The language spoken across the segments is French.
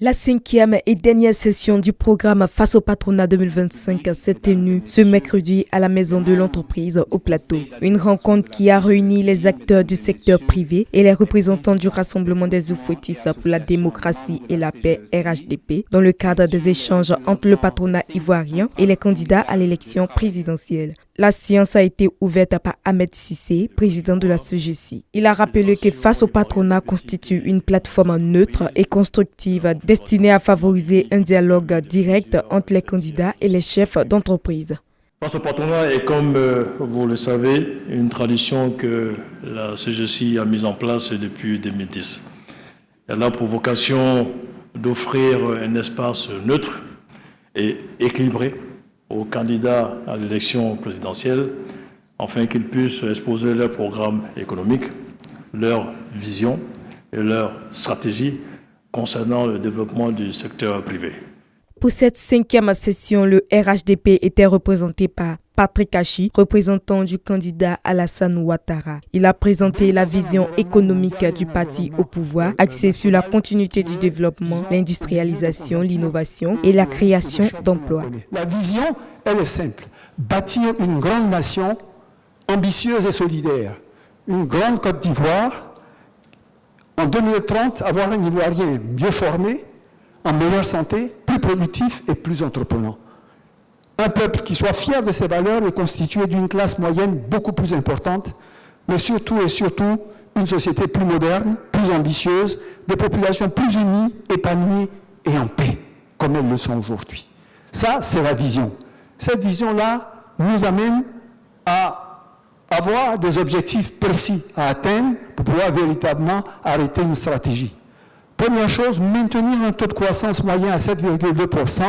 La 5e et dernière session du programme Face au patronat 2025 s'est tenue ce mercredi à la Maison de l'entreprise au Plateau. Une rencontre qui a réuni les acteurs du secteur privé et les représentants du Rassemblement des Oufouettistes pour la démocratie et la paix RHDP dans le cadre des échanges entre le patronat ivoirien et les candidats à l'élection présidentielle. La séance a été ouverte par Ahmed Cissé, président de la CGC. Il a rappelé que Face au patronat constitue une plateforme neutre et constructive destinée à favoriser un dialogue direct entre les candidats et les chefs d'entreprise. Face au patronat est, comme vous le savez, une tradition que la CGC a mise en place depuis 2010. Elle a pour vocation d'offrir un espace neutre et équilibré aux candidats à l'élection présidentielle, afin qu'ils puissent exposer leur programme économique, leur vision et leur stratégie concernant le développement du secteur privé. Pour cette 5e session, le RHDP était représenté par Patrick Kachi, représentant du candidat Alassane Ouattara. Il a présenté la vision économique du parti au pouvoir, axée sur la continuité du développement, l'industrialisation, l'innovation et la création d'emplois. La vision, elle est simple. Bâtir une grande nation ambitieuse et solidaire. Une grande Côte d'Ivoire. En 2030, avoir un Ivoirien mieux formé, en meilleure santé, plus productif et plus entreprenant. Un peuple qui soit fier de ses valeurs et constitué d'une classe moyenne beaucoup plus importante, mais surtout une société plus moderne, plus ambitieuse, des populations plus unies, épanouies et en paix, comme elles le sont aujourd'hui. Ça, c'est la vision. Cette vision-là nous amène à avoir des objectifs précis à atteindre pour pouvoir véritablement arrêter une stratégie. Première chose, maintenir un taux de croissance moyen à 7,2%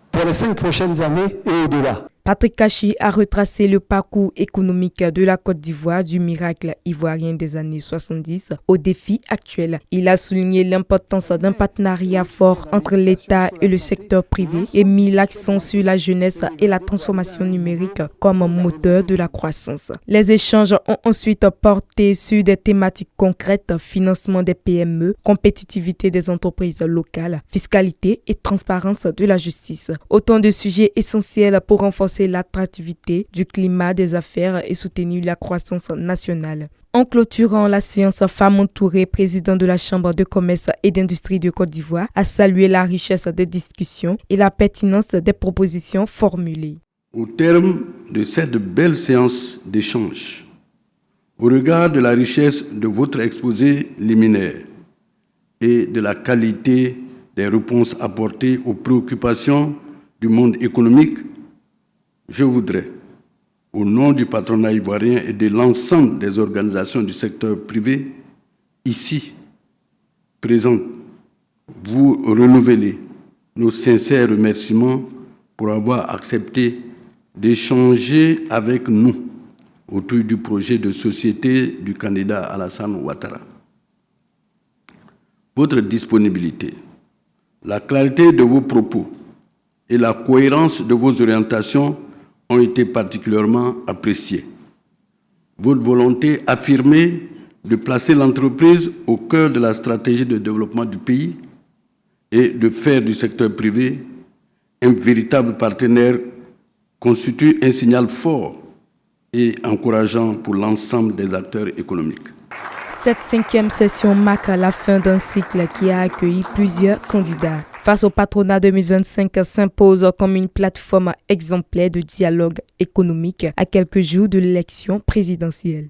pour les 5 prochaines années et au-delà. Patrick Kachi a retracé le parcours économique de la Côte d'Ivoire du miracle ivoirien des années 70 aux défis actuels. Il a souligné l'importance d'un partenariat fort entre l'État et le secteur privé et mis l'accent sur la jeunesse et la transformation numérique comme moteur de la croissance. Les échanges ont ensuite porté sur des thématiques concrètes, financement des PME, compétitivité des entreprises locales, fiscalité et transparence de la justice. Autant de sujets essentiels pour renforcer l'attractivité du climat des affaires et soutenir la croissance nationale. En clôturant la séance, Famon Touré, président de la Chambre de commerce et d'industrie de Côte d'Ivoire, a salué la richesse des discussions et la pertinence des propositions formulées. Au terme de cette belle séance d'échange, au regard de la richesse de votre exposé liminaire et de la qualité des réponses apportées aux préoccupations du monde économique, je voudrais, au nom du patronat ivoirien et de l'ensemble des organisations du secteur privé, ici présentes, vous renouveler nos sincères remerciements pour avoir accepté d'échanger avec nous autour du projet de société du candidat Alassane Ouattara. Votre disponibilité, la clarté de vos propos et la cohérence de vos orientations ont été particulièrement appréciés. Votre volonté affirmée de placer l'entreprise au cœur de la stratégie de développement du pays et de faire du secteur privé un véritable partenaire constitue un signal fort et encourageant pour l'ensemble des acteurs économiques. Cette 5e session marque la fin d'un cycle qui a accueilli plusieurs candidats. Face au patronat 2025 s'impose comme une plateforme exemplaire de dialogue économique à quelques jours de l'élection présidentielle.